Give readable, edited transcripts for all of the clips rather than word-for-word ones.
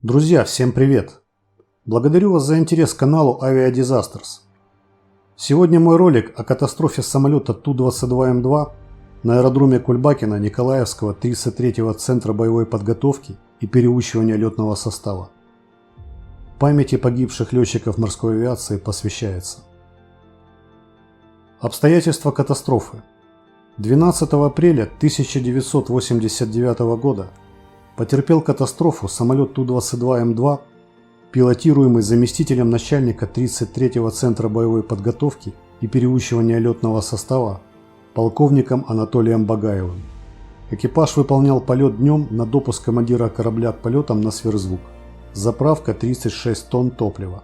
Друзья, всем привет! Благодарю вас за интерес к каналу Aviadisasters. Сегодня мой ролик о катастрофе самолета Ту-22М2 на аэродроме Кульбакина Николаевского 33-го Центра боевой подготовки и переучивания летного состава. Памяти погибших летчиков морской авиации посвящается. Обстоятельства катастрофы. 12 апреля 1989 года потерпел катастрофу самолет Ту-22М2, пилотируемый заместителем начальника 33-го Центра боевой подготовки и переучивания летного состава полковником Анатолием Багаевым. Экипаж выполнял полет днем на допуск командира корабля к полетам на сверхзвук. Заправка 36 тонн топлива.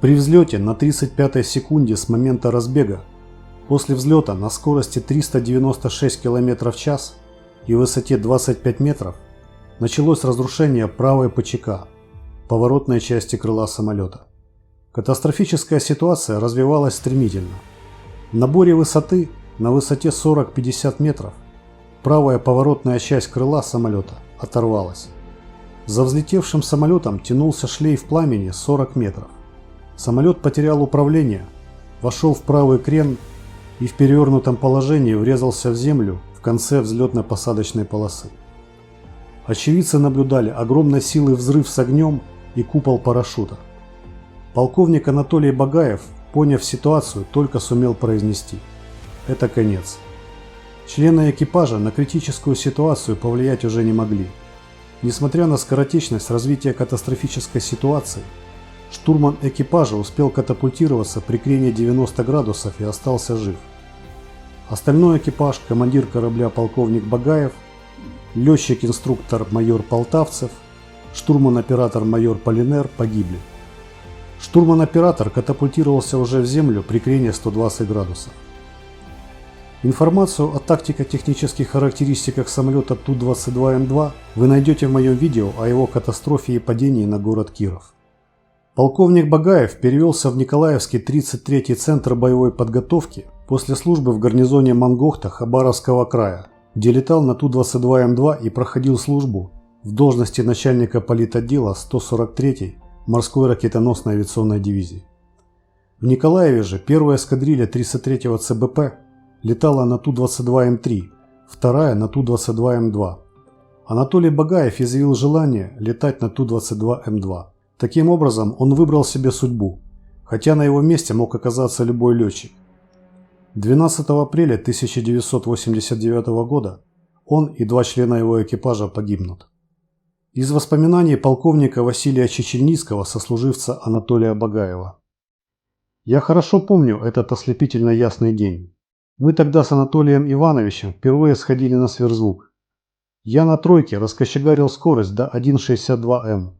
При взлете на 35-й секунде с момента разбега, после взлета на скорости 396 км в час и высоте 25 метров, началось разрушение правой ПЧК, поворотной части крыла самолета. Катастрофическая ситуация развивалась стремительно. В наборе высоты на высоте 40-50 метров правая поворотная часть крыла самолета оторвалась. За взлетевшим самолетом тянулся шлейф пламени 40 метров. Самолет потерял управление, вошел в правый крен и в перевернутом положении врезался в землю в конце взлетно-посадочной полосы. Очевидцы наблюдали огромной силы взрыв с огнем и купол парашюта. Полковник Анатолий Багаев, поняв ситуацию, только сумел произнести: «Это конец». Члены экипажа на критическую ситуацию повлиять уже не могли. Несмотря на скоротечность развития катастрофической ситуации, штурман экипажа успел катапультироваться при крене 90 градусов и остался жив. Остальной экипаж, командир корабля полковник Багаев, летчик-инструктор майор Полтавцев, штурман-оператор майор Полинер погибли. Штурман-оператор катапультировался уже в землю при крене 120 градусов. Информацию о тактико-технических характеристиках самолета Ту-22М2 вы найдете в моем видео о его катастрофе и падении на город Киров. Полковник Багаев перевелся в Николаевский 33-й Центр боевой подготовки после службы в гарнизоне Мангохта Хабаровского края, где летал на Ту-22М2 и проходил службу в должности начальника политотдела 143-й морской ракетоносной авиационной дивизии. В Николаеве же первая эскадрилья 33-го ЦБП летала на Ту-22М3, вторая на Ту-22М2. Анатолий Багаев изъявил желание летать на Ту-22М2. Таким образом, он выбрал себе судьбу, хотя на его месте мог оказаться любой летчик. 12 апреля 1989 года он и два члена его экипажа погибнут. Из воспоминаний полковника Василия Чечельницкого, сослуживца Анатолия Багаева. «Я хорошо помню этот ослепительно ясный день. Мы тогда с Анатолием Ивановичем впервые сходили на сверхзвук. Я на тройке раскочегарил скорость до 1,62 м.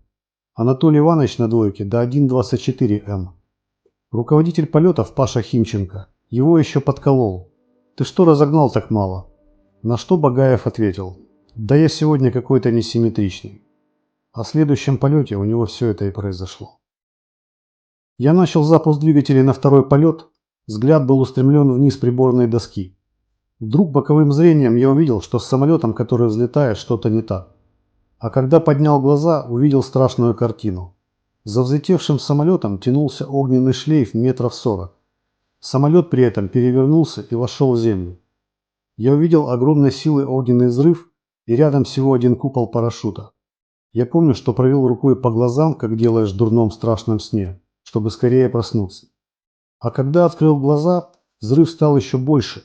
Анатолий Иванович на двойке до 1,24 м. Руководитель полетов Паша Химченко его еще подколол. Ты что разогнал так мало?» На что Багаев ответил: «Да я сегодня какой-то несимметричный». О следующем полете у него все это и произошло. Я начал запуск двигателей на второй полет, взгляд был устремлен вниз приборной доски. Вдруг боковым зрением я увидел, что с самолетом, который взлетает, что-то не так. А когда поднял глаза, увидел страшную картину. За взлетевшим самолетом тянулся огненный шлейф метров 40. Самолет при этом перевернулся и вошел в землю. Я увидел огромной силы огненный взрыв и рядом всего один купол парашюта. Я помню, что провел рукой по глазам, как делаешь в дурном страшном сне, чтобы скорее проснуться. А когда открыл глаза, взрыв стал еще больше.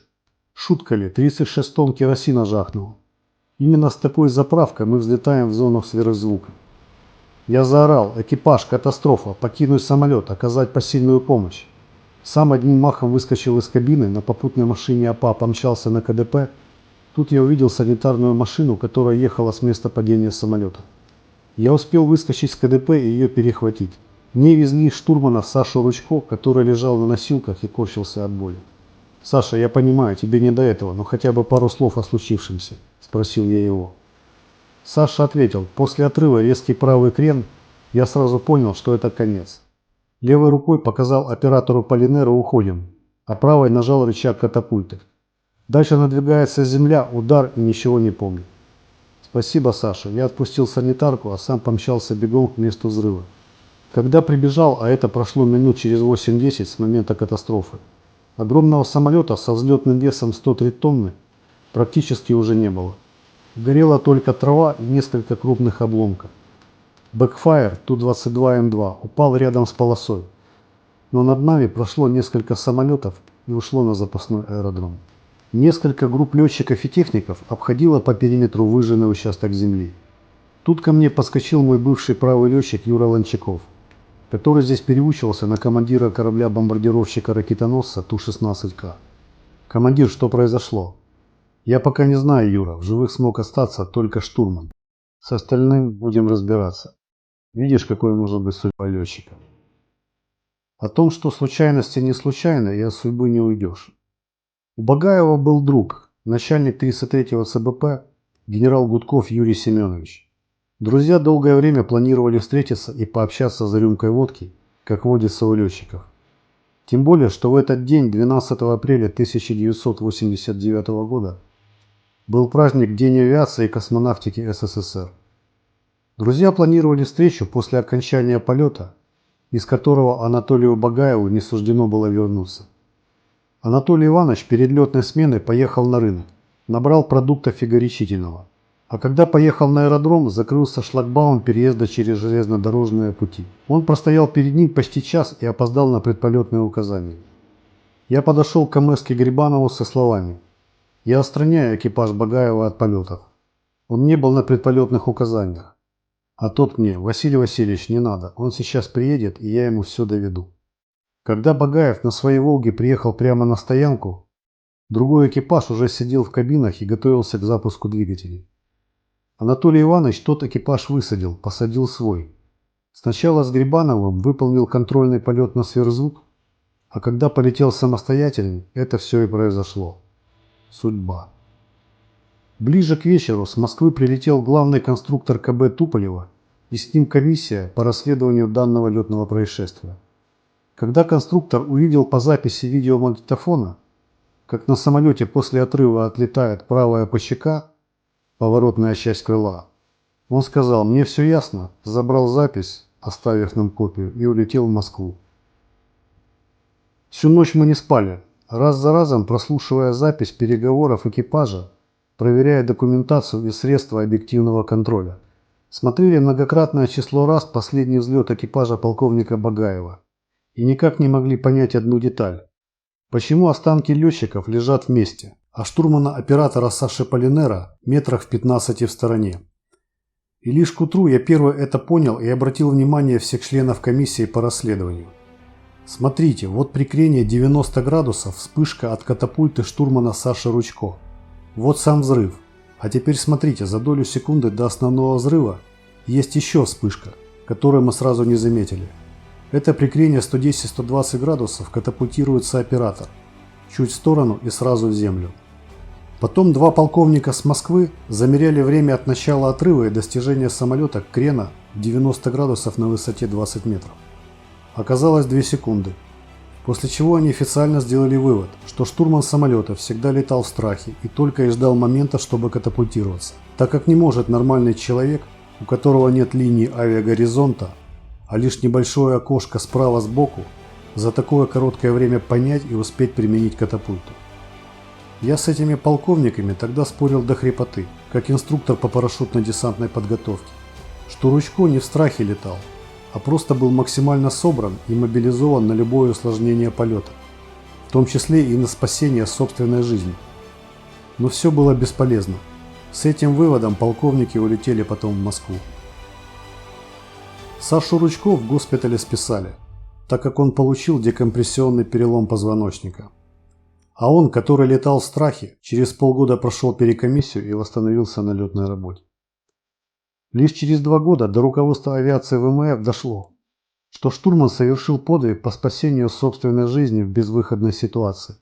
Шутка ли, 36 тонн керосина жахнуло. Именно с такой заправкой мы взлетаем в зону сверхзвука. Я заорал: «Экипаж, катастрофа, покинуть самолет, оказать посильную помощь». Сам одним махом выскочил из кабины, на попутной машине АПА помчался на КДП. Тут я увидел санитарную машину, которая ехала с места падения самолета. Я успел выскочить с КДП и ее перехватить. Мне везли штурмана Сашу Ручко, который лежал на носилках и корчился от боли. «Саша, я понимаю, тебе не до этого, но хотя бы пару слов о случившемся», – спросил я его. Саша ответил: «После отрыва резкий правый крен, я сразу понял, что это конец. Левой рукой показал оператору Полинеру: уходим, а правой нажал рычаг катапульты. Дальше надвигается земля, удар и ничего не помню». Спасибо, Саша. Я отпустил санитарку, а сам помчался бегом к месту взрыва. Когда прибежал, а это прошло минут через 8-10 с момента катастрофы, огромного самолета со взлетным весом 103 тонны практически уже не было. Горела только трава и несколько крупных обломков. Бэкфайр Ту-22М2 упал рядом с полосой, но над нами прошло несколько самолетов и ушло на запасной аэродром. Несколько групп летчиков и техников обходило по периметру выжженный участок земли. Тут ко мне подскочил мой бывший правый летчик Юра Ланчаков, который здесь переучивался на командира корабля-бомбардировщика-ракетоносца Ту-16К. «Командир, что произошло?» «Я пока не знаю, Юра. В живых смог остаться только штурман. С остальным будем разбираться. Видишь, какой может быть судьба летчика?» О том, что случайности не случайны, и от судьбы не уйдешь. У Багаева был друг, начальник 33-го ЦБП, генерал Гудков Юрий Семенович. Друзья долгое время планировали встретиться и пообщаться за рюмкой водки, как водится у летчиков. Тем более, что в этот день, 12 апреля 1989 года, был праздник День авиации и космонавтики СССР. Друзья планировали встречу после окончания полета, из которого Анатолию Багаеву не суждено было вернуться. Анатолий Иванович перед летной сменой поехал на рынок, набрал продуктов и горячительного. А когда поехал на аэродром, закрылся шлагбаум переезда через железнодорожные пути. Он простоял перед ним почти час и опоздал на предполетные указания. Я подошел к МСке Грибанову со словами: «Я отстраняю экипаж Багаева от полетов. Он не был на предполетных указаниях». А тот мне: «Василий Васильевич, не надо, он сейчас приедет, и я ему все доведу». Когда Багаев на своей «Волге» приехал прямо на стоянку, другой экипаж уже сидел в кабинах и готовился к запуску двигателей. Анатолий Иванович тот экипаж высадил, посадил свой. Сначала с Грибановым выполнил контрольный полет на сверхзвук, а когда полетел самостоятельно, это все и произошло. Судьба. Ближе к вечеру с Москвы прилетел главный конструктор КБ Туполева и с ним комиссия по расследованию данного летного происшествия. Когда конструктор увидел по записи видеомагнитофона, как на самолете после отрыва отлетает правая ПЧК, поворотная часть крыла, он сказал: «Мне все ясно», забрал запись, оставив нам копию, и улетел в Москву. Всю ночь мы не спали, раз за разом прослушивая запись переговоров экипажа, проверяя документацию и средства объективного контроля. Смотрели многократное число раз последний взлет экипажа полковника Багаева и никак не могли понять одну деталь. Почему останки летчиков лежат вместе, а штурмана-оператора Саши Полинера метрах в 15 в стороне? И лишь к утру я первый это понял и обратил внимание всех членов комиссии по расследованию. Смотрите, вот при крении 90 градусов вспышка от катапульты штурмана Саши Ручко. Вот сам взрыв. А теперь смотрите, за долю секунды до основного взрыва есть еще вспышка, которую мы сразу не заметили. Это при крении 110-120 градусов катапультируется оператор. Чуть в сторону и сразу в землю. Потом два полковника с Москвы замеряли время от начала отрыва и достижения самолета крена 90 градусов на высоте 20 метров. Оказалось 2 секунды. После чего они официально сделали вывод, что штурман самолета всегда летал в страхе и только и ждал момента, чтобы катапультироваться. Так как не может нормальный человек, у которого нет линии авиагоризонта, а лишь небольшое окошко справа сбоку, за такое короткое время понять и успеть применить катапульту. Я с этими полковниками тогда спорил до хрипоты, как инструктор по парашютно-десантной подготовке, что Ручко не в страхе летал, а просто был максимально собран и мобилизован на любое усложнение полета, в том числе и на спасение собственной жизни. Но все было бесполезно. С этим выводом полковники улетели потом в Москву. Сашу Ручко в госпитале списали, так как он получил декомпрессионный перелом позвоночника. А он, который летал в страхе, через полгода прошел перекомиссию и восстановился на летной работе. Лишь через 2 года до руководства авиации ВМФ дошло, что штурман совершил подвиг по спасению собственной жизни в безвыходной ситуации,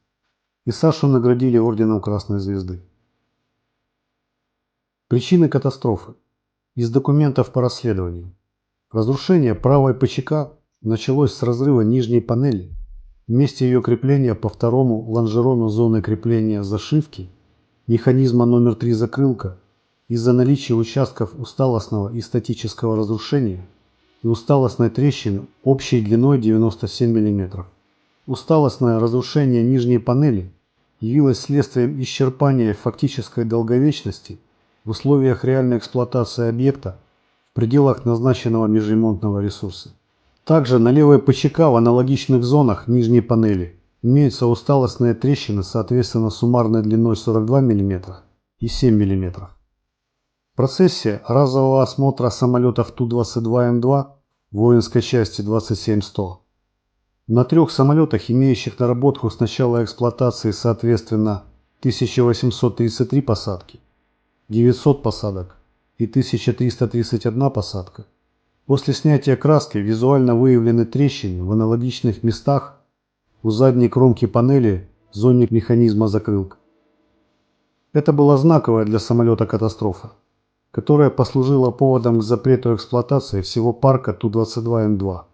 и Сашу наградили орденом Красной Звезды. Причины катастрофы. Из документов по расследованию. Разрушение правой ПЧК началось с разрыва нижней панели в месте ее крепления по второму лонжерону зоны крепления зашивки, механизма номер 3 закрылка из-за наличия участков усталостного и статического разрушения и усталостной трещины общей длиной 97 мм. Усталостное разрушение нижней панели явилось следствием исчерпания фактической долговечности в условиях реальной эксплуатации объекта в пределах назначенного межремонтного ресурса. Также на левой ПЧК в аналогичных зонах нижней панели имеются усталостные трещины, соответственно суммарной длиной 42 мм и 7 мм. В процессе разового осмотра самолетов Ту-22М2 воинской части 27100 на 3 самолетах, имеющих наработку с начала эксплуатации соответственно 1833 посадки, 900 посадок и 1331 посадка, после снятия краски визуально выявлены трещины в аналогичных местах у задней кромки панели зонник механизма закрылка. Это была знаковая для самолета катастрофа, которая послужила поводом к запрету эксплуатации всего парка Ту-22М2.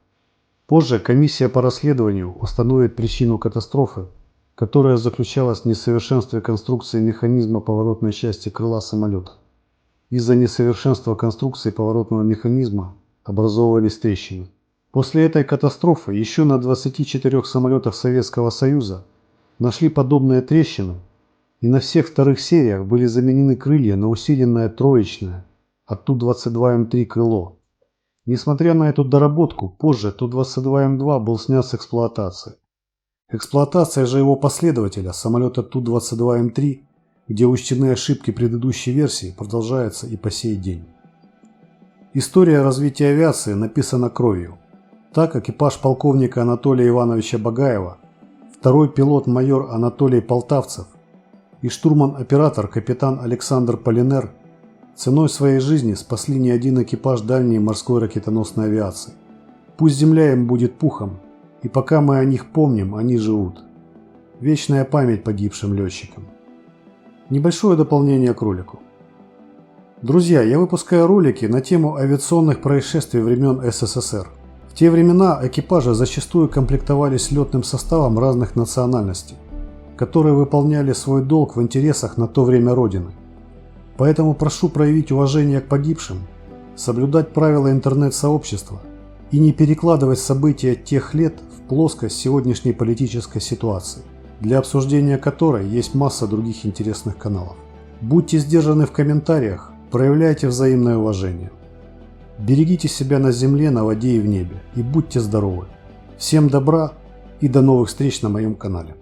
Позже комиссия по расследованию установит причину катастрофы, которая заключалась в несовершенстве конструкции механизма поворотной части крыла самолета. Из-за несовершенства конструкции поворотного механизма образовывались трещины. После этой катастрофы еще на 24 самолетах Советского Союза нашли подобные трещины, и на всех вторых сериях были заменены крылья на усиленное троечное от Ту-22М3 крыло. Несмотря на эту доработку, позже Ту-22М2 был снят с эксплуатации. Эксплуатация же его последователя, самолета Ту-22М3, где учтены ошибки предыдущей версии, продолжается и по сей день. История развития авиации написана кровью. Так экипаж полковника Анатолия Ивановича Багаева, второй пилот майор Анатолий Полтавцев и штурман-оператор капитан Александр Полинер ценой своей жизни спасли не один экипаж дальней морской ракетоносной авиации. Пусть земля им будет пухом, и пока мы о них помним, они живут. Вечная память погибшим летчикам. Небольшое дополнение к ролику. Друзья, я выпускаю ролики на тему авиационных происшествий времен СССР. В те времена экипажи зачастую комплектовались летным составом разных национальностей, которые выполняли свой долг в интересах на то время Родины. Поэтому прошу проявить уважение к погибшим, соблюдать правила интернет-сообщества и не перекладывать события тех лет в плоскость сегодняшней политической ситуации, для обсуждения которой есть масса других интересных каналов. Будьте сдержаны в комментариях, проявляйте взаимное уважение. Берегите себя на земле, на воде и в небе, и будьте здоровы. Всем добра и до новых встреч на моем канале.